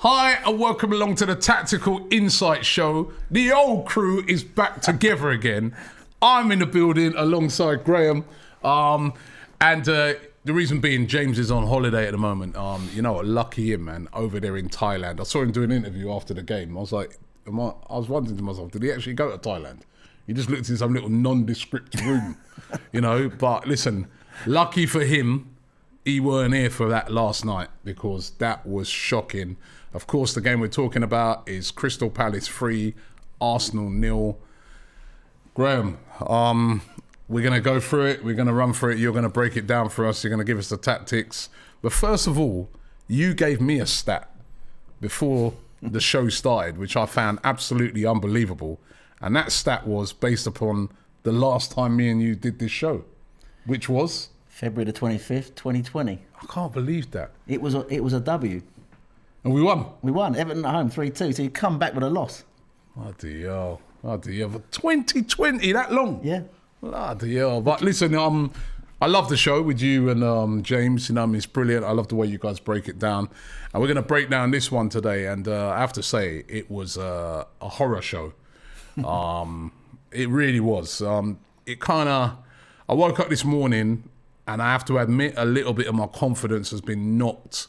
Hi and welcome along to the Tactical Insight Show. The old crew is back together again. I'm in the building alongside Graham. And the reason being, James is on holiday at the moment. You know what, lucky him, man, over there in Thailand. I saw him do an interview after the game. I was like, I was wondering to myself, did he actually go to Thailand? He just looked in some little nondescript room, you know. But listen, lucky for him, he weren't here for that last night because that was shocking. Of course, the game we're talking about is Crystal Palace 3, Arsenal 0. Graham, we're going to go through it. We're going to run through it. You're going to break it down for us. You're going to give us the tactics. But first of all, you gave me a stat before the show started, which I found absolutely unbelievable. And that stat was based upon the last time me and you did this show, which was? February the 25th, 2020. I can't believe that. It was a W. And we won? We won. Everton at home, 3-2. So you come back with a loss. Bloody hell. Bloody hell. 2020, that long? Yeah. Bloody hell. But listen, I love the show with you and James. You know, it's brilliant. I love the way you guys break it down. And we're going to break down this one today. And I have to say, it was a horror show. It really was. I woke up this morning and I have to admit a little bit of my confidence has been knocked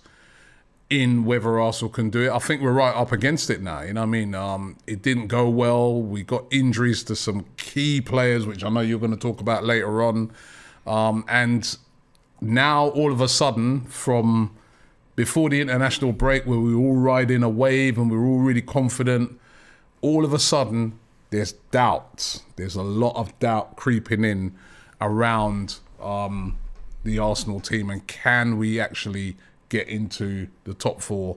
in whether Arsenal can do it. I think we're right up against it now. You know what I mean? It didn't go well. We got injuries to some key players, which I know you're going to talk about later on. And now all of a sudden, from before the international break where we were all riding a wave and we were all really confident, all of a sudden there's doubt. There's a lot of doubt creeping in around the Arsenal team, and can we actually get into the top four?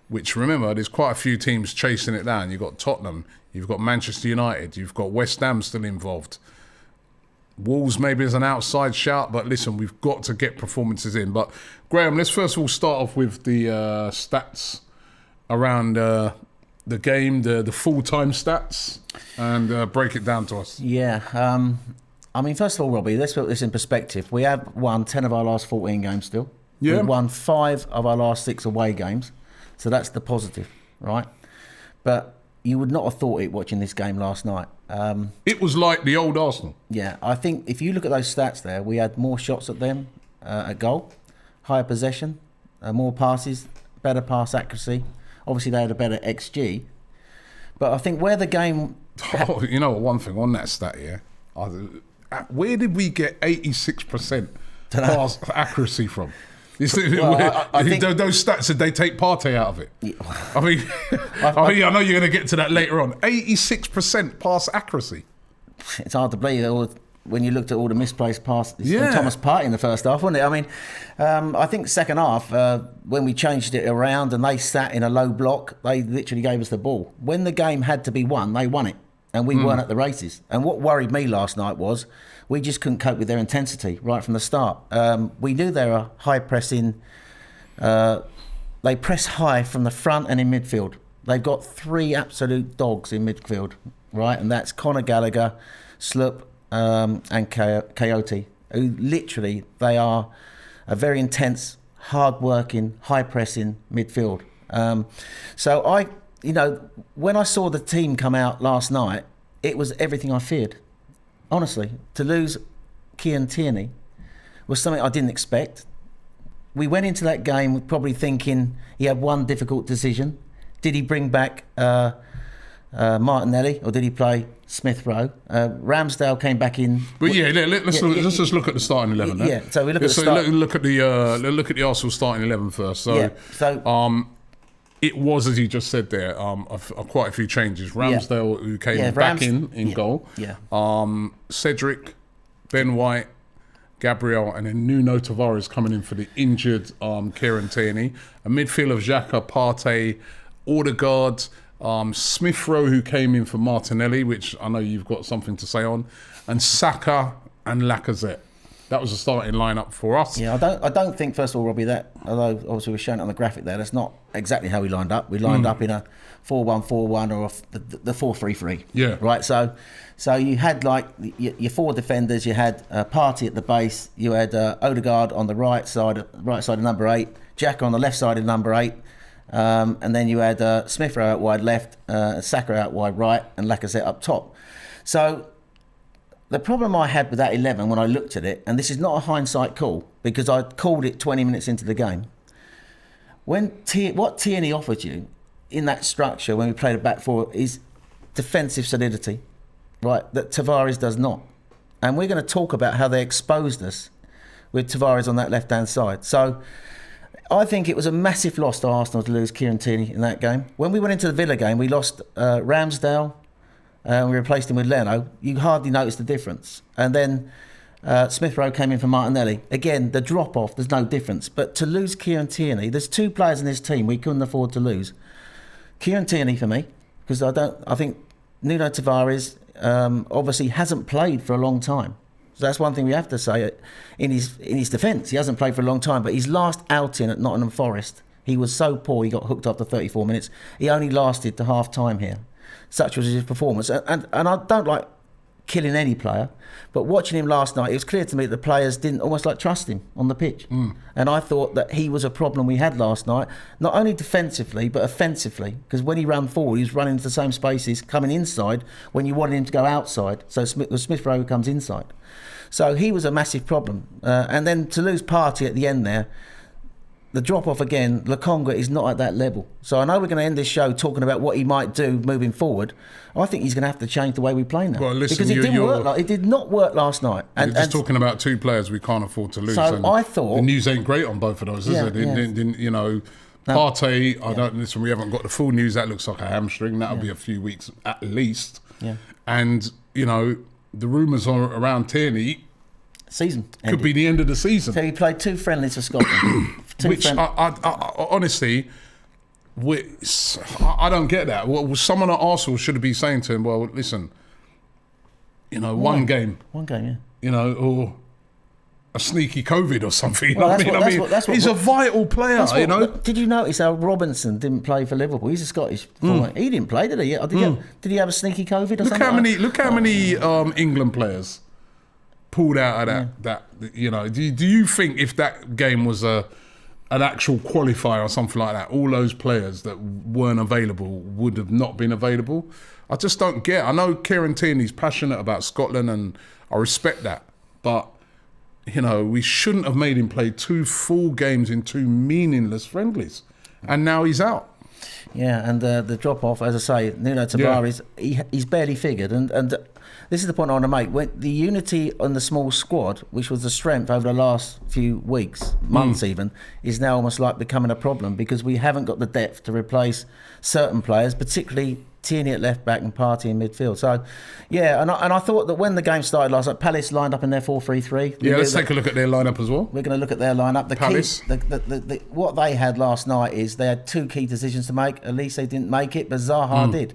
Which, remember, there's quite a few teams chasing it down. You've got Tottenham, you've got Manchester United, you've got West Ham still involved. Wolves maybe as an outside shout, but listen, we've got to get performances in. But Graham, let's first of all start off with the stats around the game, the full-time stats, and break it down to us. Yeah. I mean, first of all, Robbie, let's put this in perspective. We have won 10 of our last 14 games still. Yeah. We've won 5 of our last 6 away games. So that's the positive, right? But you would not have thought it watching this game last night. It was like the old Arsenal. Yeah, I think if you look at those stats there, we had more shots at them at goal, higher possession, more passes, better pass accuracy. Obviously, they had a better XG. But I think where the game... Oh, you know, one thing on that stat, yeah? Where did we get 86% pass accuracy from? Well, I think those stats, did they take Partey out of it? Yeah. I mean, I know you're going to get to that later on. 86% pass accuracy. It's hard to believe when you looked at all the misplaced passes. Yeah. Thomas Partey in the first half, wasn't it? I mean, I think second half, when we changed it around and they sat in a low block, they literally gave us the ball. When the game had to be won, they won it. And we weren't at the races. And what worried me last night was we just couldn't cope with their intensity right from the start. We knew they were high pressing. They press high from the front and in midfield. They've got 3 absolute dogs in midfield, right? And that's Conor Gallagher, Sloop, and Coyote, who literally, they are a very intense, hard-working, high-pressing midfield. So you know, when I saw the team come out last night, it was everything I feared. Honestly, to lose Tierney was something I didn't expect. We went into that game probably thinking he had one difficult decision. Did he bring back Martinelli or did he play Smith Rowe? Ramsdale came back in. But let's just look at the starting 11. Yeah, so we look at the look at the Arsenal starting 11 first. So it was, as you just said there, quite a few changes. Ramsdale, who came back in goal. Yeah. Cedric, Ben White, Gabriel, and then Nuno Tavares coming in for the injured Kieran Tierney. A midfield of Xhaka, Partey, Odegaard, Smith Rowe, who came in for Martinelli, which I know you've got something to say on, and Saka and Lacazette. That was the starting lineup for us. Yeah, I don't think, first of all, Robbie, that, although obviously we're showing it on the graphic there, that's not exactly how we lined up. We lined up in a 4-1-4-1 or the 4-3-3. Yeah. Right, so you had like your 4 defenders, you had Partey at the base, you had Odegaard on the right side of number 8, Xhaka on the left side of number 8, And then you had Smith Rowe out wide left, Saka out wide right, and Lacazette up top. So the problem I had with that 11 when I looked at it, and this is not a hindsight call because I called it 20 minutes into the game. What Tierney offered you in that structure when we played a back four is defensive solidity, right? That Tavares does not. And we're going to talk about how they exposed us with Tavares on that left-hand side. So I think it was a massive loss to Arsenal to lose Kieran Tierney in that game. When we went into the Villa game, we lost Ramsdale. We replaced him with Leno. You hardly noticed the difference. And then Smith Rowe came in for Martinelli. Again, the drop-off, there's no difference. But to lose Kieran Tierney, there's 2 players in this team we couldn't afford to lose. Kieran Tierney for me, because I think Nuno Tavares obviously hasn't played for a long time. So that's one thing we have to say in his defence. He hasn't played for a long time, but his last outing at Nottingham Forest, he was so poor he got hooked after 34 minutes. He only lasted to half time here. Such was his performance. And I don't like killing any player, but watching him last night, it was clear to me that the players didn't almost like trust him on the pitch. And I thought that he was a problem we had last night, not only defensively, but offensively, because when he ran forward, he was running into the same spaces, coming inside when you wanted him to go outside. So Smith Rowe comes inside. So he was a massive problem. And then to lose Partey at the end there, the drop-off again, Lokonga is not at that level. So I know we're going to end this show talking about what he might do moving forward. I think he's going to have to change the way we play now. Well, listen, because it did not work last night. And just talking about 2 players we can't afford to lose. So and I thought... the news ain't great on both of those, is it? Partey, listen, we haven't got the full news. That looks like a hamstring. That'll be a few weeks at least. Yeah. And, the rumours are around Tierney... Season could be the end of the season. So he played 2 friendlies for Scotland. Which I honestly, I don't get that. Well, someone at Arsenal should be saying to him, "Well, listen, one game, yeah, or a sneaky COVID or something." Well, he's a vital player. Did you notice how Robinson didn't play for Liverpool? He's a Scottish forward. He didn't play, did he? Did he have a sneaky COVID or something? Look how many England players pulled out of that. Do you think if that game was an actual qualifier or something like that, all those players that weren't available would have not been available? I just don't get it. I know Kieran Tierney's passionate about Scotland and I respect that, but we shouldn't have made him play 2 full games in 2 meaningless friendlies, and now he's out. Yeah, and the drop off, as I say, Nuno Tavares, he's barely figured, and this is the point I want to make. When the unity on the small squad, which was the strength over the last few weeks, months even, is now almost like becoming a problem because we haven't got the depth to replace certain players, particularly Tierney at left back and Partey in midfield. So, yeah, and I thought that when the game started last night, Palace lined up in their 4-3-3. Yeah, let's take a look at their lineup as well. We're going to look at their lineup. Palace. What they had last night is they had 2 key decisions to make. At least they didn't make it, but Zaha did.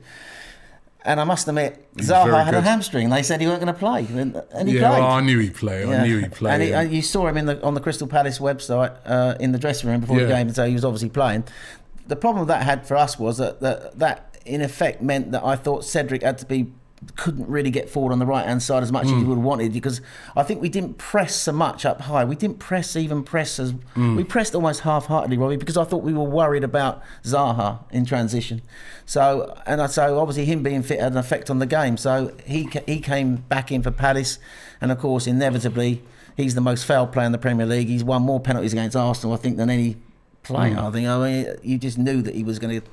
And I must admit, Zaha had a hamstring. They said he weren't going to play, and he played. Well, I knew he'd play. And you saw him on the Crystal Palace website in the dressing room before the game, so he was obviously playing. The problem that had for us was that in effect meant that I thought Cedric couldn't really get forward on the right hand side as much as he would have wanted, because I think we didn't press so much up high. We didn't press as we pressed almost half-heartedly, Robbie, because I thought we were worried about Zaha in transition. So obviously him being fit had an effect on the game. So he came back in for Palace, and of course inevitably he's the most fouled player in the Premier League. He's won more penalties against Arsenal, I think, than any player. I mean, you just knew that he was going to.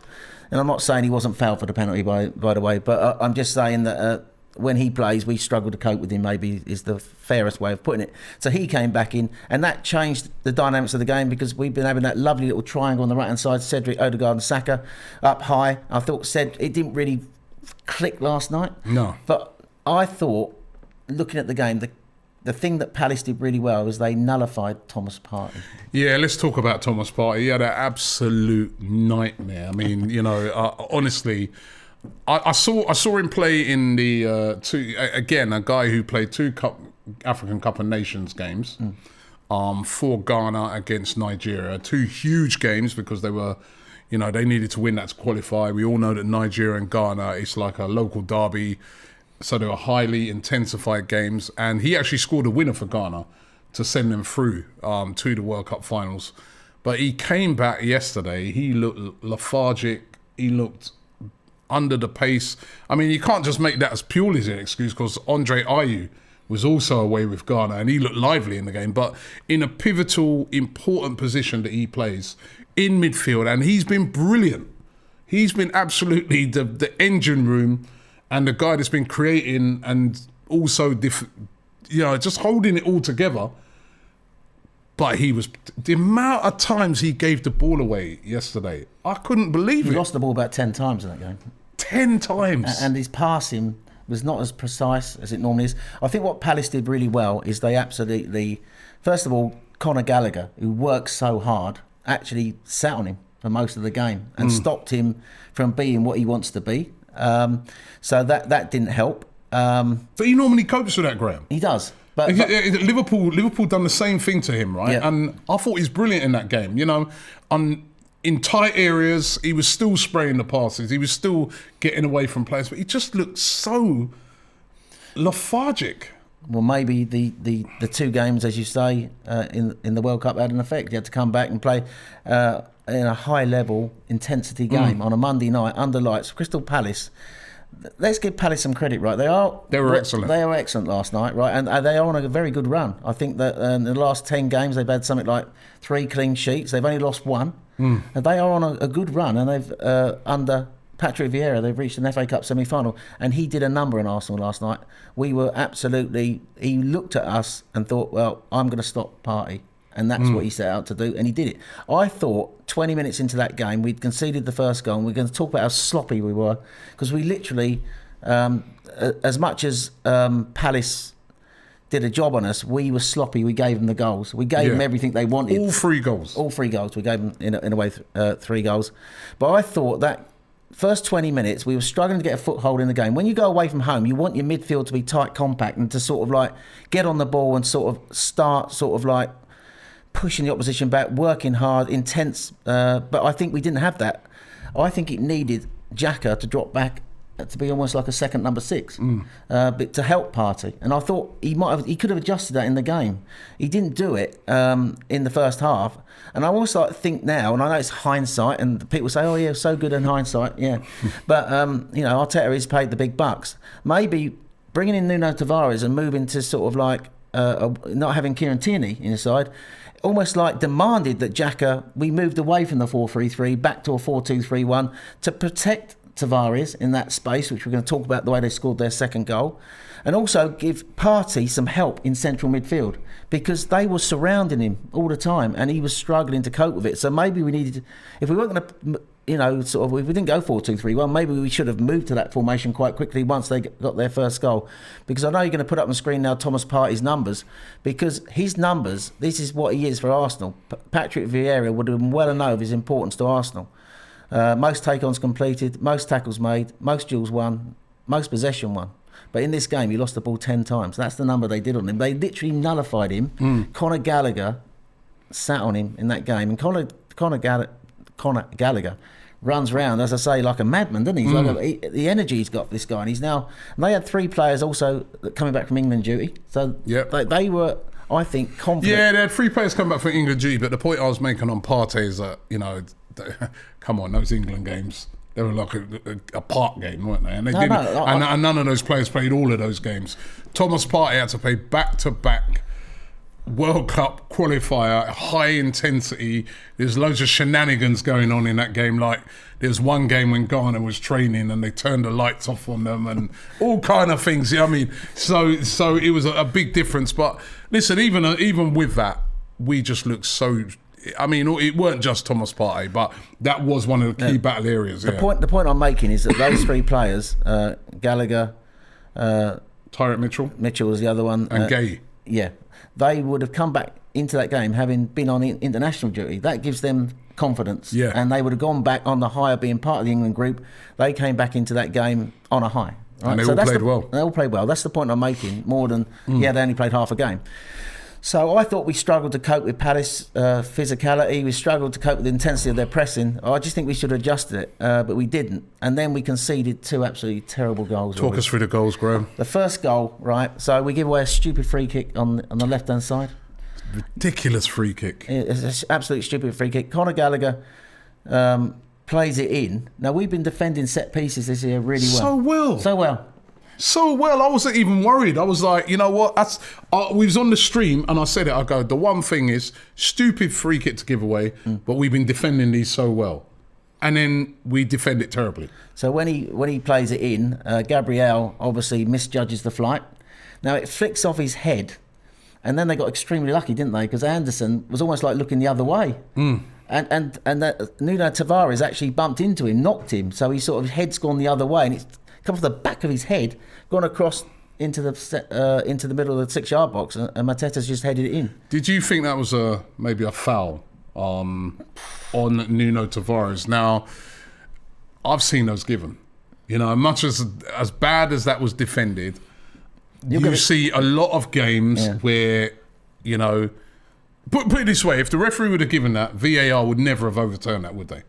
And I'm not saying he wasn't fouled for the penalty, by the way, but I'm just saying that when he plays, we struggle to cope with him, maybe is the fairest way of putting it. So he came back in, and that changed the dynamics of the game, because we've been having that lovely little triangle on the right-hand side, Cedric, Odegaard and Saka up high. I thought it didn't really click last night. No. But I thought, looking at the game, the thing that Palace did really well was they nullified Thomas Partey. Yeah, let's talk about Thomas Partey. He had an absolute nightmare. I mean, honestly, I saw him play in the a guy who played 2 African Cup of Nations games for Ghana against Nigeria. 2 huge games, because they were, they needed to win that to qualify. We all know that Nigeria and Ghana, it's like a local derby. So they were highly intensified games, and he actually scored a winner for Ghana to send them through to the World Cup finals. But he came back yesterday. He looked lethargic. He looked under the pace. I mean, you can't just make that as purely as an excuse, because Andre Ayew was also away with Ghana and he looked lively in the game. But in a pivotal, important position that he plays in midfield, and he's been brilliant. He's been absolutely the engine room and the guy that's been creating and also, just holding it all together. But the amount of times he gave the ball away yesterday, I couldn't believe it. He lost the ball about 10 times in that game. 10 times. And his passing was not as precise as it normally is. I think what Palace did really well is they absolutely, first of all, Conor Gallagher, who works so hard, actually sat on him for most of the game and stopped him from being what he wants to be. So that didn't help. But he normally copes with that, Graham. He does. But Liverpool done the same thing to him, right? Yeah. And I thought he's brilliant in that game. In tight areas, he was still spraying the passes. He was still getting away from players, but he just looked so lethargic. Well, maybe the two games, as you say, in the World Cup had an effect. He had to come back and play in a high-level intensity game on a Monday night under lights. Crystal Palace. Let's give Palace some credit, right? They were excellent. They were excellent last night, right? And they are on a very good run. I think that in the last 10 games they've had something like 3 clean sheets. They've only lost 1. And they are on a good run. And they've under Patrick Vieira, they've reached an FA Cup semi-final. And he did a number in Arsenal last night. We were absolutely. He looked at us and thought, well, I'm going to stop Partey. And that's what he set out to do, and he did it. I thought 20 minutes into that game, we'd conceded the first goal, and we're going to talk about how sloppy we were, because we literally, as much as Palace did a job on us, we were sloppy. We gave them the goals. We gave them everything they wanted. All 3 goals. All 3 goals. We gave them, in a way, 3 goals. But I thought that first 20 minutes, we were struggling to get a foothold in the game. When you go away from home, you want your midfield to be tight, compact, and to sort of like get on the ball and sort of start sort of like pushing the opposition back, working hard, intense. But I think we didn't have that. I think it needed Xhaka to drop back to be almost like a second number 6, but to help Partey. And I thought he could have adjusted that in the game. He didn't do it in the first half. And I almost like think now, and I know it's hindsight, and people say, "Oh yeah, so good in hindsight." Yeah, but Arteta has paid the big bucks. Maybe bringing in Nuno Tavares and moving to sort of like not having Kieran Tierney in the side, almost like demanded that Xhaka, we moved away from the 4-3-3 back to a 4-2-3-1 to protect Tavares in that space, which we're going to talk about the way they scored their second goal, and also give Partey some help in central midfield, because they were surrounding him all the time and he was struggling to cope with it. So maybe we needed, if we weren't going to, if we didn't go 4-2-3-1, maybe we should have moved to that formation quite quickly once they got their first goal. Because I know you're going to put up on the screen now Thomas Partey's numbers, because his numbers, this is what he is for Arsenal. Patrick Vieira would have been well know of his importance to Arsenal. Most take-ons completed, most tackles made, most duels won, most possession won. But in this game, he lost the ball 10 times. That's the number they did on him. They literally nullified him. Conor Gallagher sat on him in that game. And Conor Gallagher runs round, as I say, like a madman, doesn't he? He's like the energy he's got, this guy. And they had 3 players also coming back from England duty. So they were, I think, confident. Yeah, they had 3 players coming back from England duty. But the point I was making on Partey is that, come on, those England games, they were like a park game, weren't they? And and none of those players played all of those games. Thomas Partey had to play back-to-back World Cup qualifier, high intensity. There's loads of shenanigans going on in that game. Like there's one game when Ghana was training and they turned the lights off on them and all kind of things. I mean, so it was a big difference. But listen, even with that, we just looked so. I mean, it weren't just Thomas Partey, but that was one of the key battle areas. The point I'm making is that those 3 players, Gallagher, Tyrant Mitchell was the other one, and Gay. Yeah, they would have come back into that game having been on international duty. That gives them confidence, and they would have gone back on the high of being part of the England group. They came back into that game on a high, right? And they all played well. They all played well. That's the point I'm making. More than they only played half a game. So I thought we struggled to cope with Palace physicality. We struggled to cope with the intensity of their pressing. I just think we should have adjusted it, but we didn't. And then we conceded 2 absolutely terrible goals. Talk us through the goals, Graham. The first goal, right? So we give away a stupid free kick on the left-hand side. Ridiculous free kick. It's an absolute stupid free kick. Conor Gallagher plays it in. Now, we've been defending set pieces this year really well. So well. I wasn't even worried. I was like, you know what? We was on the stream and I said it. I go, the one thing is stupid free kick to give away, but we've been defending these so well. And then we defend it terribly. So when he plays it in, Gabriel obviously misjudges the flight. Now, it flicks off his head. And then they got extremely lucky, didn't they? Because Anderson was almost like looking the other way. And that Nuno Tavares actually bumped into him, knocked him. So his sort of head's gone the other way. And it's come off the back of his head, gone across into the middle of the 6-yard box. And Mateta's just headed it in. Did you think that was maybe a foul on Nuno Tavares? Now, I've seen those given. You know, much as bad as that was defended, you see a lot of games where, you know, put it this way, if the referee would have given that, VAR would never have overturned that, would they?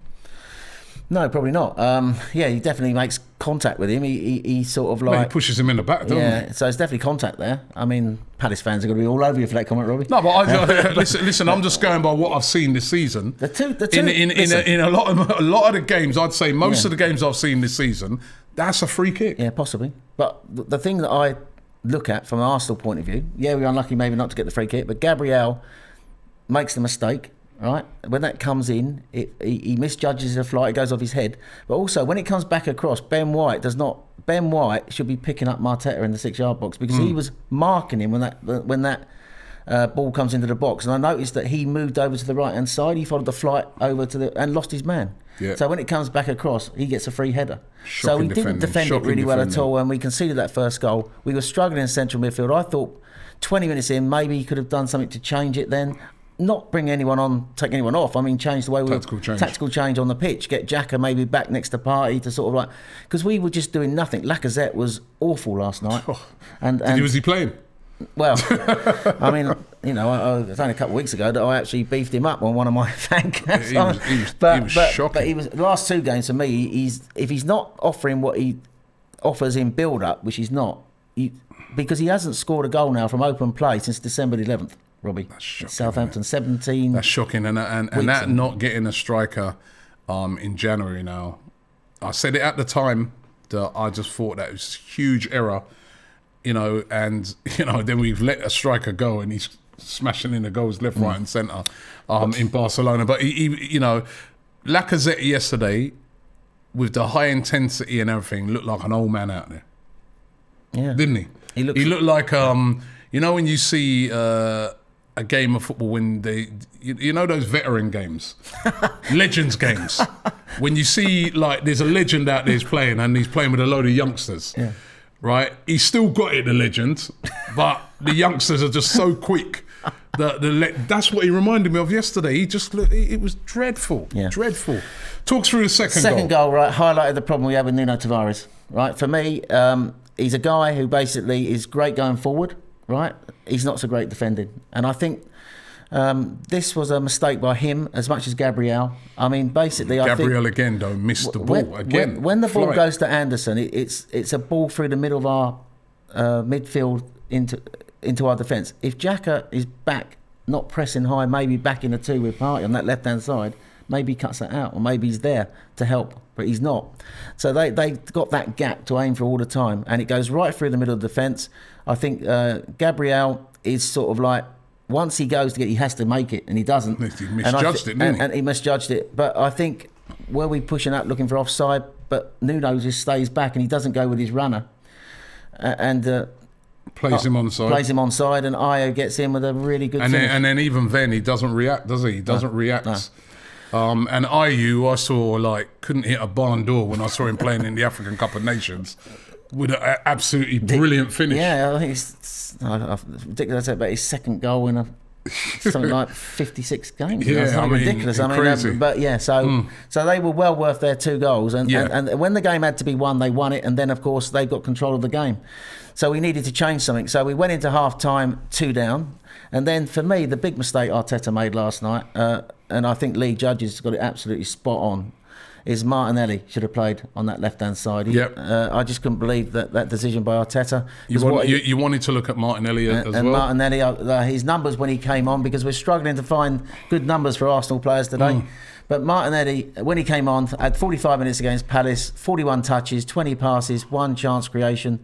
No, probably not. He definitely makes contact with him. He sort of like... he pushes him in the back, doesn't he? So it's definitely contact there. I mean, Palace fans are going to be all over you for that comment, Robbie. No, but listen, I'm just going by what I've seen this season. In a lot of the games, I'd say most of the games I've seen this season, that's a free kick. Yeah, possibly. But the thing that I look at from an Arsenal point of view, we're unlucky maybe not to get the free kick, but Gabriel makes the mistake, right? When that comes in, he misjudges the flight, it goes off his head. But also, when it comes back across, Ben White should be picking up Marteta in the 6-yard box because he was marking him when that ball comes into the box. And I noticed that he moved over to the right-hand side, he followed the flight over and lost his man. Yeah. So when it comes back across, he gets a free header. So we didn't defend it really well at all, and we conceded that first goal. We were struggling in central midfield. I thought 20 minutes in, maybe he could have done something to change it then. Not bring anyone on, take anyone off. I mean, change the way we tactical change on the pitch. Get Xhaka maybe back next to Partey to sort of like, because we were just doing nothing. Lacazette was awful last night. Was he playing? Well, I mean, you know, it was only a couple of weeks ago that I actually beefed him up on one of my fan cams. He was shocking. But he was the last 2 games for me. If he's not offering what he offers in build-up, which he's not, because he hasn't scored a goal now from open play since December 11th. Robbie, that's shocking, Southampton, 17. That's shocking, and that not getting a striker in January now. I said it at the time that I just thought that was a huge error. You know, and you know, then we've let a striker go, and he's smashing in the goals left, right, and centre in Barcelona. But he, you know, Lacazette yesterday, with the high intensity and everything, looked like an old man out there. Yeah, didn't he? He looked like you know, when you see a game of football when you know those veteran games, legends games, when you see like there's a legend out there who's playing and he's playing with a load of youngsters. Yeah. Right, he's still got it, the legend, but the youngsters are just so quick. That's what he reminded me of yesterday. He just it was dreadful, dreadful. Talk through the second goal. Right, highlighted the problem we have with Nuno Tavares. Right, for me, he's a guy who basically is great going forward. Right, he's not so great defending, and I think this was a mistake by him as much as Gabriel. I mean, basically, Gabriel again though missed the ball again. When the ball goes to Anderson, it's a ball through the middle of our midfield into our defence. If Xhaka is back, not pressing high, maybe back in the 2 with Partey on that left hand side, maybe he cuts that out, or maybe he's there to help, but he's not. So they got that gap to aim for all the time, and it goes right through the middle of the defence. I think Gabriel is sort of like, once he goes to get, he has to make it, and he doesn't. He misjudged it, didn't he? And he misjudged it. But I think, were we pushing up looking for offside? But Nuno just stays back, and he doesn't go with his runner. Plays him onside. Plays him onside, and Ayo gets in with a really good finish. And then even then, he doesn't react, does he? He doesn't react. No. And Ayew, I saw, like, couldn't hit a barn door when I saw him playing in the African Cup of Nations with an absolutely brilliant finish. Yeah, I think it's ridiculous about his second goal in something like 56 games. Yeah, ridiculous. Crazy. So they were well worth their 2 goals. And when the game had to be won, they won it. And then, of course, they got control of the game. So we needed to change something. So we went into half-time 2 down. And then, for me, the big mistake Arteta made last night, and I think Lee Judges got it absolutely spot on, is Martinelli should have played on that left-hand side. I just couldn't believe that decision by Arteta. You wanted to look at Martinelli as well? Martinelli, his numbers when he came on, because we're struggling to find good numbers for Arsenal players today. But Martinelli, when he came on, had 45 minutes against Palace, 41 touches, 20 passes, 1 chance creation,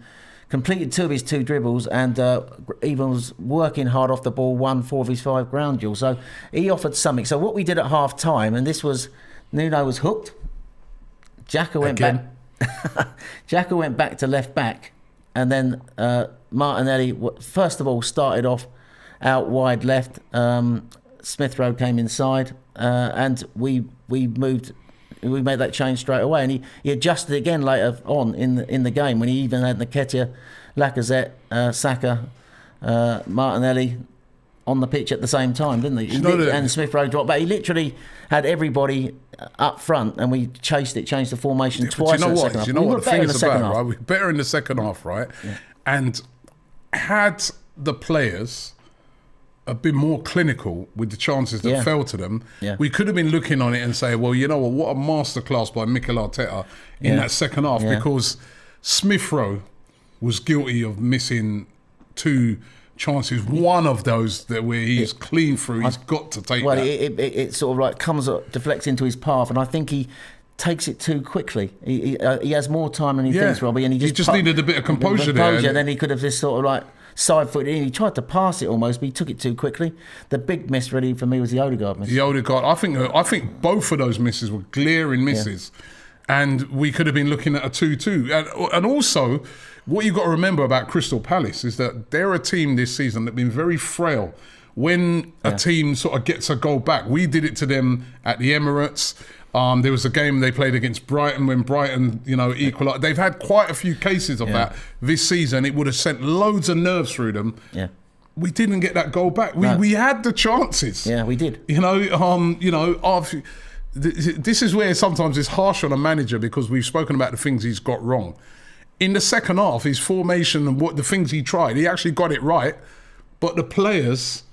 completed 2 of his 2 dribbles, and even was working hard off the ball, won 4 of his 5 ground duels. So he offered something. So what we did at half-time, and this was, Nuno was hooked. Xhaka went back. Xhaka went back to left back, and then Martinelli first of all started off out wide left. Smith Rowe came inside, and we moved. We made that change straight away, and he adjusted again later on in the game when he even had Nketiah, Lacazette, Saka, Martinelli on the pitch at the same time, didn't he? And Smith Rowe dropped back. He literally had everybody up front, and we changed the formation twice in the second half. You know what the thing is about, right? We were better in the second half, right? Yeah. And had the players have been more clinical with the chances that fell to them, we could have been looking on it and say, well, you know what a masterclass by Mikel Arteta in that second half, because Smith Rowe was guilty of missing 2 chances. One of those where he's clean through, he's got to take that. Well, it sort of like deflects into his path, and I think he takes it too quickly. He has more time than he thinks, Robbie, and he just needed a bit of composure there. Then he could have just sort of like side-footed in. He tried to pass it almost, but he took it too quickly. The big miss really for me was the Odegaard miss. The Odegaard, I think both of those misses were glaring misses, and we could have been looking at a 2-2. And also, what you've got to remember about Crystal Palace is that they're a team this season that have been very frail. When a team sort of gets a goal back, we did it to them at the Emirates. There was a game they played against Brighton when Brighton, equalised. They've had quite a few cases of that this season. It would have sent loads of nerves through them. Yeah. We didn't get that goal back. We had the chances. Yeah, we did. This is where sometimes it's harsh on a manager, because we've spoken about the things he's got wrong. In the second half, his formation and the things he tried, he actually got it right, but the players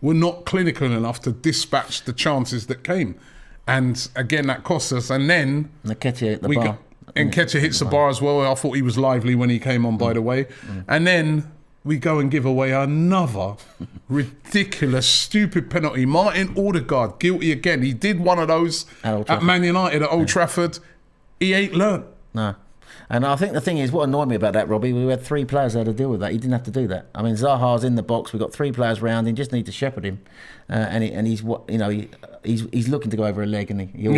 were not clinical enough to dispatch the chances that came. And again, that cost us. And then Nketiah hit the bar. Nketiah hits the bar as well. I thought he was lively when he came on, by the way. And then we go and give away another ridiculous, stupid penalty. Martin Odegaard, guilty again. He did one of those at Man United at Old Trafford. He ain't learnt. No. And I think the thing is, what annoyed me about that, Robbie, we had 3 players there to deal with that. He didn't have to do that. I mean, Zaha's in the box. We've got 3 players round him. Just need to shepherd him. And he's looking to go over a leg, and he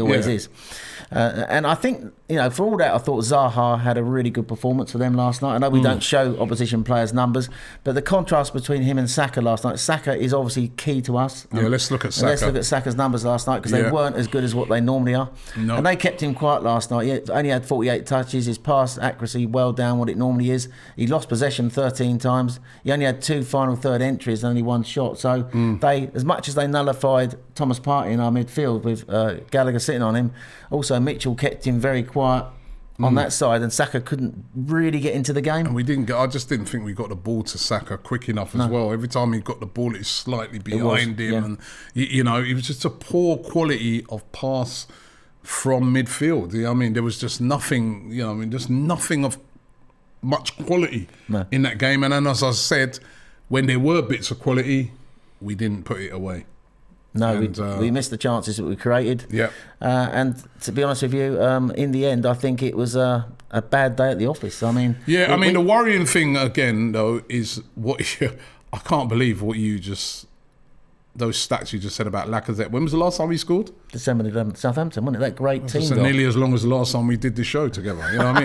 always is. And I think, for all that, I thought Zaha had a really good performance for them last night. I know we don't show opposition players' numbers, but the contrast between him and Saka last night, Saka is obviously key to us. Let's look at Saka. Let's look at Saka's numbers last night, because they weren't as good as what they normally are. No. And they kept him quiet last night. He only had 48 touches. His pass accuracy well down what it normally is. He lost possession 13 times. He only had 2 final third entries and only 1 shot. So they, as much as they nullified Thomas Partey in our midfield with Gallagher sitting on him, also Mitchell kept him very quiet on that side, and Saka couldn't really get into the game. And I just didn't think we got the ball to Saka quick enough as well. Every time he got the ball, it was slightly behind him, and it was just a poor quality of pass from midfield. I mean, there was just nothing. Just nothing of much quality in that game. And then, as I said, when there were bits of quality, we didn't put it away. No, we missed the chances that we created. Yeah. And to be honest with you, in the end, I think it was a bad day at the office. I mean, the worrying thing again though is I can't believe those stats you just said about Lacazette. When was the last time he scored? December 11th, Southampton, wasn't it? That great team. Nearly as long as the last time we did the show together. You know what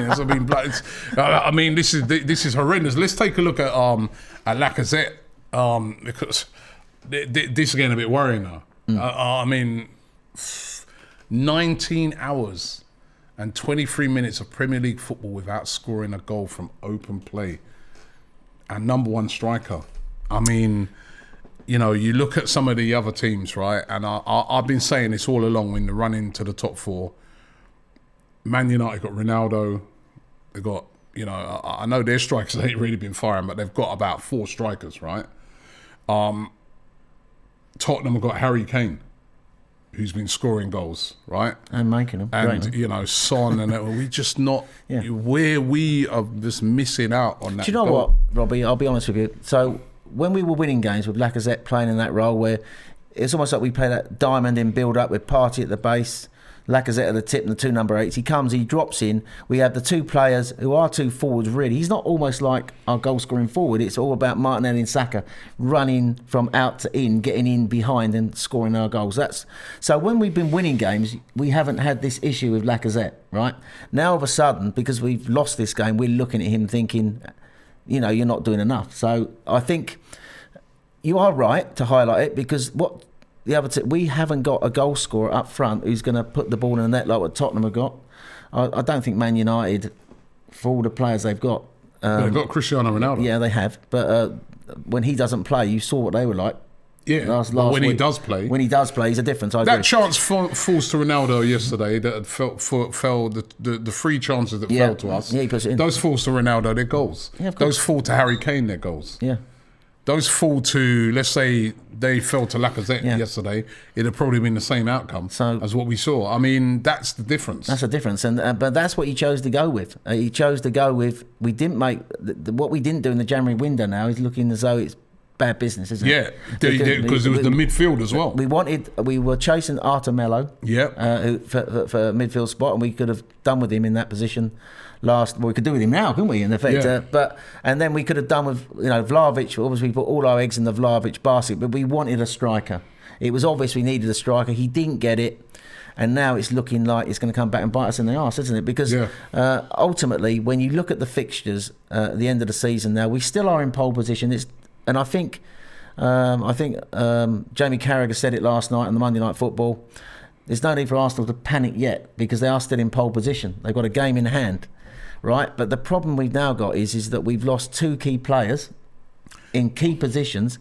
I mean? This is horrendous. Let's take a look at Lacazette because this is getting a bit worrying now. 19 hours and 23 minutes of Premier League football without scoring a goal from open play. Our number 1 striker. I mean, you look at some of the other teams, right? And I've been saying this all along when they run into the top 4. Man United got Ronaldo. They got, I know their strikers ain't really been firing, but they've got about 4 strikers, right? Tottenham have got Harry Kane, who's been scoring goals, right? And making them. And, Great, you know, Son, and we just not, where we are just missing out on that. Do you know goal. what, Robbie? I'll be honest with you. So when we were winning games with Lacazette playing in that role, where it's almost like we play that diamond in build-up with Partey at the base, Lacazette at the tip and the 2 number 8s. He comes, he drops in. We have the 2 players who are 2 forwards, really. He's not almost like our goal-scoring forward. It's all about Martinelli and Saka running from out to in, getting in behind and scoring our goals. So when we've been winning games, we haven't had this issue with Lacazette, right? Now, all of a sudden, because we've lost this game, we're looking at him thinking, you know, you're not doing enough. So I think you are right to highlight it, because what the other we haven't got a goal scorer up front who's going to put the ball in the net like what Tottenham have got. I don't think Man United, for all the players they've got, they've got Cristiano Ronaldo. Yeah, they have. But when he doesn't play, you saw what they were like. Yeah, last when week. he does play, he's a difference. That chance falls to Ronaldo yesterday. That fell the 3 chances that fell to us. Yeah, he puts it in. Those falls to Ronaldo. They're goals. Yeah, of course. Those fall to Harry Kane. They're goals. Yeah. Those fall to, let's say they fell to Lacazette yesterday, it'd have probably been the same outcome as what we saw. I mean, that's the difference. That's the difference, and but that's what he chose to go with. He chose to go with. We didn't make what we didn't do in the January window. Now is looking as though it's bad business, isn't it? Yeah, because it was the midfield as well. We were chasing Arthur Mello, for midfield spot, and we could have done with him in that position. We could do with him now, couldn't we? In effect, and then we could have done with Vlahovic. Obviously, we put all our eggs in the Vlahovic basket, but we wanted a striker. It was obvious we needed a striker. He didn't get it, and now it's looking like it's going to come back and bite us in the arse, isn't it? Because ultimately, when you look at the fixtures at the end of the season, now we still are in pole position. And I think Jamie Carragher said it last night on the Monday Night Football. There's no need for Arsenal to panic yet, because they are still in pole position. They've got a game in hand. Right, but the problem we've now got is that we've lost 2 key players in key positions.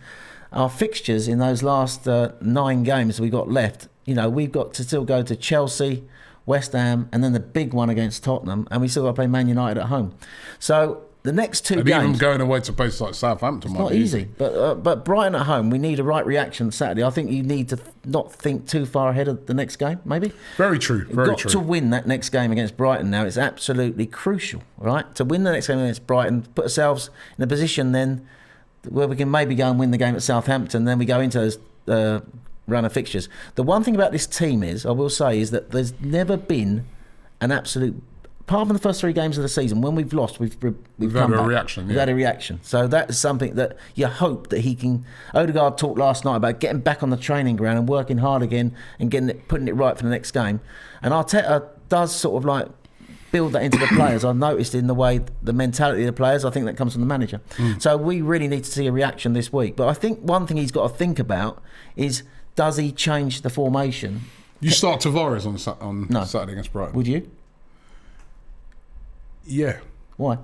Our fixtures in those last 9 games we got left, we've got to still go to Chelsea, West Ham, and then the big one against Tottenham, and we still got to play Man United at home. So the next 2 games, even going away to places like Southampton, it's not easy. But Brighton at home, we need a right reaction Saturday. I think you need to not think too far ahead of the next game. Maybe. Very true. We've got to win that next game against Brighton. Now it's absolutely crucial, right? To win the next game against Brighton, put ourselves in a position then where we can maybe go and win the game at Southampton. Then we go into those run of fixtures. The one thing about this team is that there's never been an absolute. Apart from the first 3 games of the season, when we've lost, we've come had back. a reaction. We've had a reaction. So that's something that you hope that he can. Odegaard talked last night about getting back on the training ground and working hard again and putting it right for the next game. And Arteta does sort of like build that into the players. I've noticed in the way the mentality of the players. I think that comes from the manager. So we really need to see a reaction this week. But I think one thing he's got to think about is, does he change the formation? You start Tavares on Saturday against Brighton. Would you? Yeah. Why?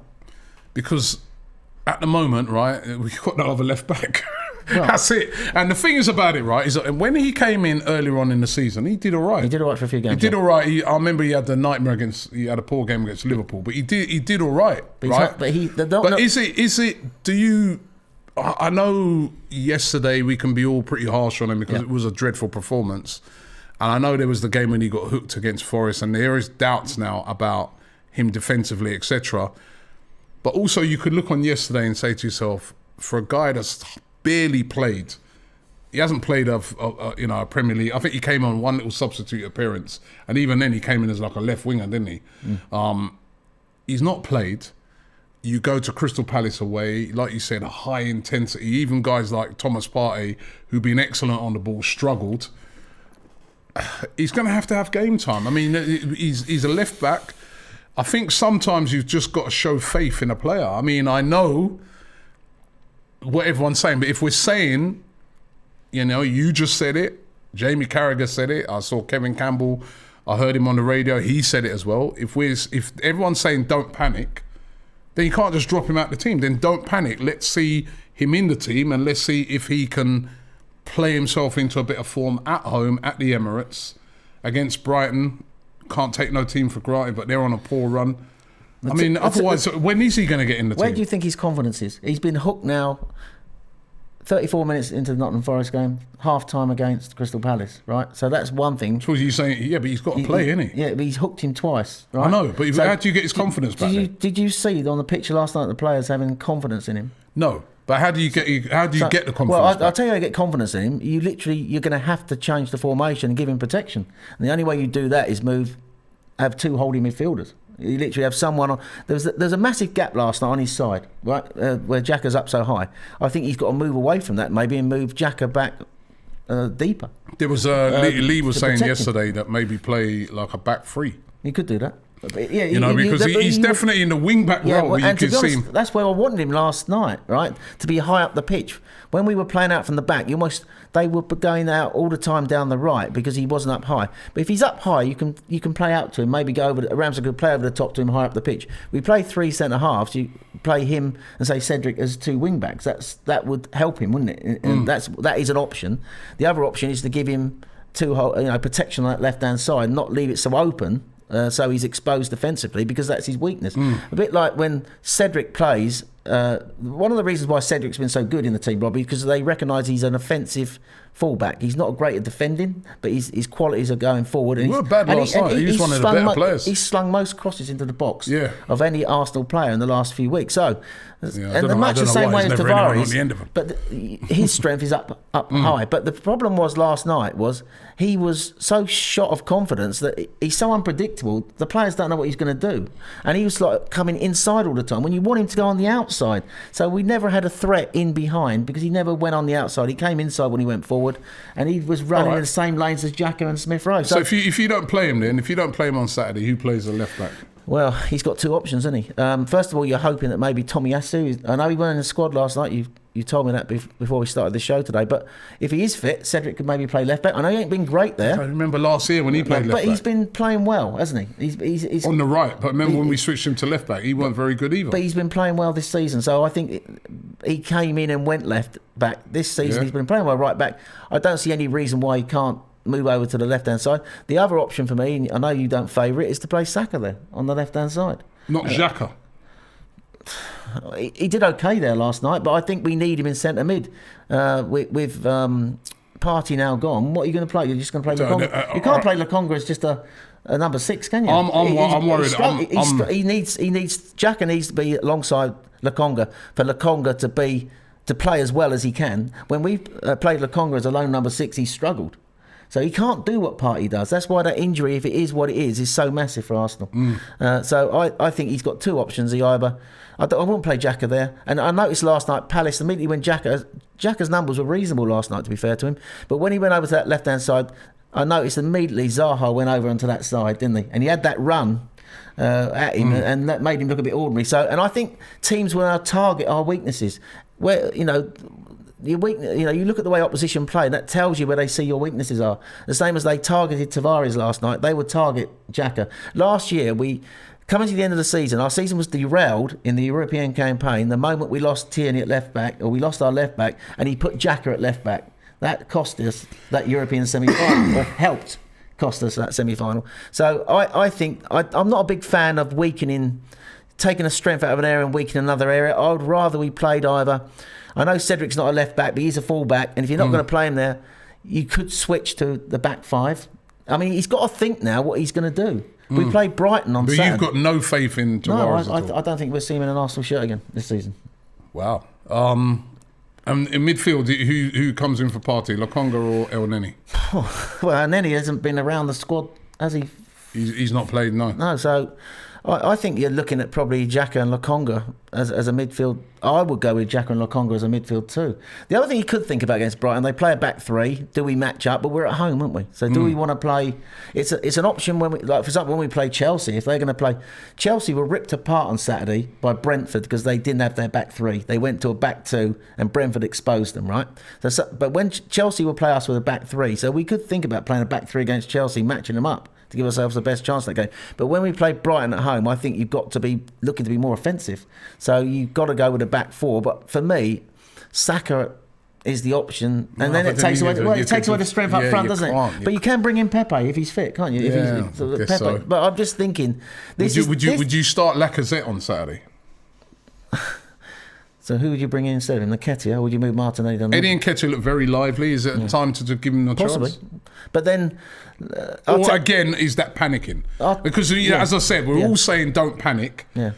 Because at the moment, right, we've got no other left back. Well, that's it. And the thing is about it, right, is that when he came in earlier on in the season, he did all right. He did all right for a few games. He did all right. I remember he had the nightmare he had a poor game against Liverpool, but he did all right, right? Is it, do you, I know yesterday we can be all pretty harsh on him because it was a dreadful performance. And I know there was the game when he got hooked against Forest, and there is doubts now about him defensively, etc. But also you could look on yesterday and say to yourself, for a guy that's barely played, he hasn't played a Premier League. I think he came on one little substitute appearance, and even then he came in as like a left winger, didn't he? He's not played. You go to Crystal Palace away, like you said, a high intensity. Even guys like Thomas Partey, who've been excellent on the ball, struggled. He's going to have game time. I mean, he's a left back. I think sometimes you've just got to show faith in a player. I mean, I know what everyone's saying, but if we're saying, you just said it, Jamie Carragher said it, I saw Kevin Campbell, I heard him on the radio, he said it as well. If everyone's saying don't panic, then you can't just drop him out the team. Then don't panic. Let's see him in the team, and let's see if he can play himself into a bit of form at home at the Emirates against Brighton. Can't take no team for granted, but they're on a poor run. Otherwise, when is he going to get in the team? Where do you think his confidence is? He's been hooked now 34 minutes into the Nottingham Forest game, half time against Crystal Palace, right? So that's one thing. So you saying, yeah, but he's got to play, isn't he? Yeah, but he's hooked him twice, right? I know, but how do you get his confidence back? Did you see on the picture last night the players having confidence in him? No, but how do you get the confidence? Well, back? I'll tell you how to get confidence in him. You're going to have to change the formation and give him protection. And the only way you do that is have two holding midfielders. You literally have someone on. There's a massive gap last night on his side, right, where Xhaka's up so high. I think he's got to move away from that, maybe, and move Xhaka back deeper. There was Lee was saying yesterday that maybe play like a back three. He could do that. Yeah, because he's definitely in the wing back role. Well, and to be honest, see him. that's where I wanted him last night, right? To be high up the pitch. When we were playing out from the back, they were going out all the time down the right because he wasn't up high. But if he's up high, you can play out to him. Maybe go over. Ramsey could play over the top to him high up the pitch. We play three centre halves. You play him and say Cedric as two wing backs. That would help him, wouldn't it? And that is an option. The other option is to give him protection on that left hand side, not leave it so open. So he's exposed defensively because that's his weakness. A bit like when Cedric plays. One of the reasons why Cedric's been so good in the team, Robbie, because they recognise he's an offensive fullback. He's not great at defending, but his qualities are going forward. And he weren't bad last night. He was one of the better players. He's slung most crosses into the box of any Arsenal player in the last few weeks. So, and much the same way as Tavares, but his strength is up high. But the problem was last night was he was so shot of confidence that he's so unpredictable. The players don't know what he's going to do, and he was like coming inside all the time when you want him to go on the outside. So we never had a threat in behind because he never went on the outside. He came inside when he went forward, and he was running in the same lanes as Xhaka and Smith Rowe. So if you don't play him then, if you don't play him on Saturday, who plays the left back? Well, he's got two options, hasn't he? First of all, you're hoping that maybe Tomiyasu. I know he went in the squad last night. You told me that before we started the show today. But if he is fit, Cedric could maybe play left back. I know he ain't been great there. I remember last year when he played left back. But he's been playing well, hasn't he? He's on the right. But remember when we switched him to left back, he wasn't very good either. But he's been playing well this season. So I think he came in and went left back this season. He's been playing well right back. I don't see any reason why he can't move over to the left-hand side. The other option for me, and I know you don't favour it, is to play Saka there on the left-hand side. Not Xhaka. He did okay there last night, but I think we need him in centre mid with Partey now gone. What are you going to play? You're just going to play Lokonga? You can't play Lokonga as just a number 6, can you? I'm worried. He needs Xhaka needs to be alongside Lokonga for Lokonga to play as well as he can. When we played Lokonga as a lone number 6, he struggled. So he can't do what Partey does. That's why that injury, if it is what it is so massive for Arsenal. So I think he's got two options. I won't play Xhaka there. And I noticed last night, Palace, immediately when Xhaka's numbers were reasonable last night, to be fair to him. But when he went over to that left-hand side, I noticed immediately Zaha went over onto that side, didn't he? And he had that run at him, and that made him look a bit ordinary. So, and I think teams will now target our weaknesses. Where, you look at the way opposition play, and that tells you where they see your weaknesses are. The same as they targeted Tavares last night, they would target Xhaka. Last year, coming to the end of the season, our season was derailed in the European campaign the moment we lost Tierney at left back, or we lost our left back, and he put Xhaka at left back. That cost us that European semi-final, or helped cost us that semi-final. So I think I'm not a big fan of taking a strength out of an area and weakening another area. I would rather we played either. I know Cedric's not a left back, but he's a full back, and if you're not going to play him there, you could switch to the back 5. I mean, he's got to think now what he's going to do. We played Brighton on Saturday. But you've got no faith in Tavares at all? I don't think we'll see him in an Arsenal shirt again this season. Wow. And in midfield, who comes in for Partey, Lokonga or El Neni? Well, El Neni hasn't been around the squad, has he? He's not played, no. No, so I think you're looking at probably Xhaka and Lokonga as a midfield. I would go with Xhaka and Lokonga as a midfield too. The other thing you could think about against Brighton, they play a back 3. Do we match up? But we're at home, aren't we? So do we want to play? It's an option when for example, when we play Chelsea, if they're going to play, Chelsea were ripped apart on Saturday by Brentford because they didn't have their back 3. They went to a back 2, and Brentford exposed them, right? But when Chelsea will play us with a back 3, so we could think about playing a back 3 against Chelsea, matching them up to give ourselves the best chance of that game. But when we play Brighton at home, I think you've got to be looking to be more offensive. So you've got to go with a back 4. But for me, Saka is the option, and then it takes away the strength up front, doesn't it? But you can bring in Pepe if he's fit, can't you? Yeah, Pepe. So. But I'm just thinking, would you start Lacazette on Saturday? So who would you bring in instead of him? Nketiah, or would you move Martinelli down there? Eddie Nketiah look very lively. Is it time to give him a Possibly. chance? But then... or again, is that panicking? Because, as I said, we're all saying don't panic. Yeah.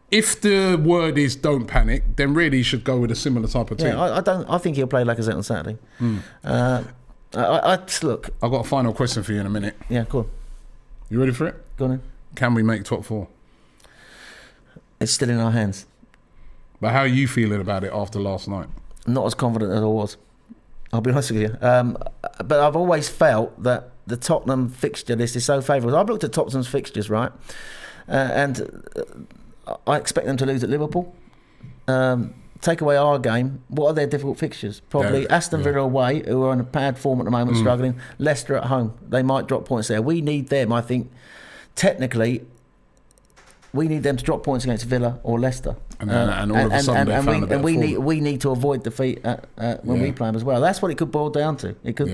If the word is don't panic, then really you should go with a similar type of team. Yeah, I think he'll play Lacazette on Saturday. Look. I've got a final question for you in a minute. Yeah, cool. You ready for it? Go on in. Can we make top 4? It's still in our hands. But how are you feeling about it after last night? Not as confident as I was. I'll be honest with you. But I've always felt that the Tottenham fixture list is so favourable. I've looked at Tottenham's fixtures, right? And I expect them to lose at Liverpool. Take away our game. What are their difficult fixtures? Probably Aston Villa away, who are in a bad form at the moment, struggling. Leicester at home. They might drop points there. We need them, I think, technically. We need them to drop points against Villa or Leicester, and all of a sudden they found a better form. We need to avoid defeat when we play them as well. That's what it could boil down to.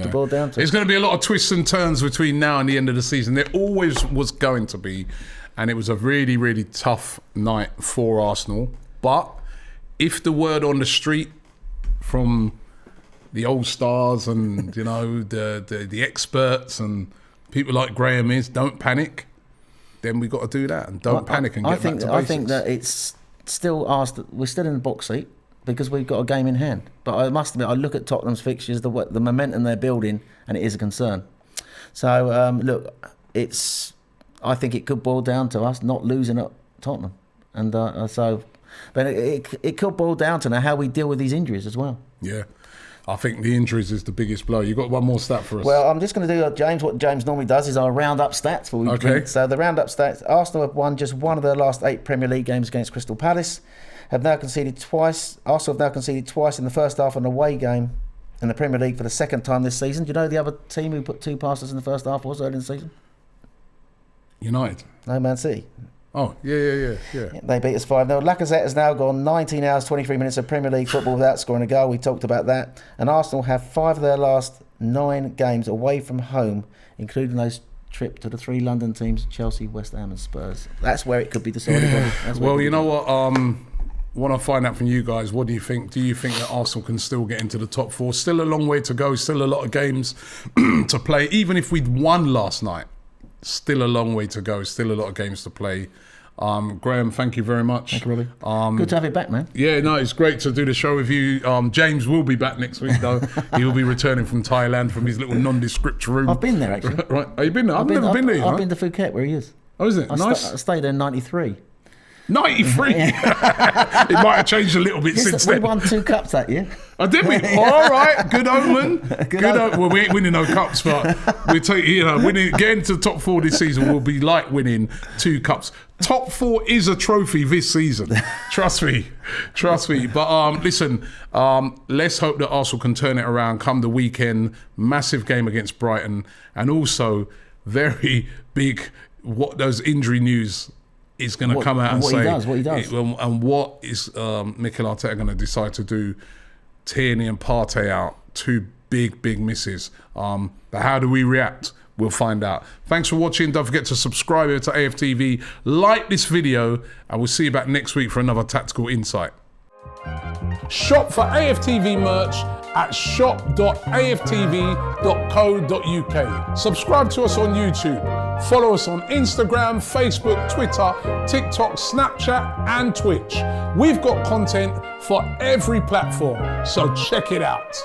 Boil down to. There's going to be a lot of twists and turns between now and the end of the season. There always was going to be, and it was a really, really tough night for Arsenal. But if the word on the street from the old stars and the experts and people like Graham is don't panic, then we got to do that and don't panic and get back to basics. I think that it's still we're still in the box seat because we've got a game in hand. But I must admit, I look at Tottenham's fixtures, the momentum they're building, and it is a concern. So look, I think it could boil down to us not losing at Tottenham, and but it could boil down to now how we deal with these injuries as well. Yeah. I think the injuries is the biggest blow. You got one more stat for us? Well, I'm just going to do James. What James normally does is our round-up stats. For okay. So the round-up stats: Arsenal have won just one of their last 8 Premier League games against Crystal Palace. Have now conceded twice. Arsenal have now conceded twice in the first half an away game in the Premier League for the second time this season. Do you know the other team who put 2 passes in the first half was early in the season? United. No, Man City. Oh, yeah. They beat us 5-0. Lacazette has now gone 19 hours, 23 minutes of Premier League football without scoring a goal. We talked about that. And Arsenal have 5 of their last 9 games away from home, including those trip to the 3 London teams, Chelsea, West Ham and Spurs. That's where it could be decided. Well, you know what? Want to find out from you guys, what do you think? Do you think that Arsenal can still get into the top 4? Still a long way to go. Still a lot of games to play. Even if we'd won last night, still a long way to go. Still a lot of games to play. Graham, thank you very much. Thank you, Robbie. Good to have you back, man. Yeah, no, it's great to do the show with you. James will be back next week, though. He will be returning from Thailand from his little nondescript room. I've been there, actually. Right? Have you been there? I've never been there. I've been to Phuket, where he is. Oh, is it? I stayed there in 93. 93? It might have changed a little bit since then. We won 2 cups that year. Oh, did we? All right, good omen. Good omen. Well, we ain't winning no cups, but we take getting to the top 4 this season will be like winning 2 cups. Top 4 is a trophy this season. Trust me. But listen, let's hope that Arsenal can turn it around come the weekend. Massive game against Brighton, and also very big. What those injury news is going to come out and say what he does. And what is Mikel Arteta going to decide to do? Tierney and Partey out, 2 big misses. But how do we react? We'll find out. Thanks for watching. Don't forget to subscribe here to AFTV, like this video, and we'll see you back next week for another tactical insight. Shop for AFTV merch at shop.aftv.co.uk. Subscribe to us on YouTube. Follow us on Instagram, Facebook, Twitter, TikTok, Snapchat and Twitch. We've got content for every platform, so check it out.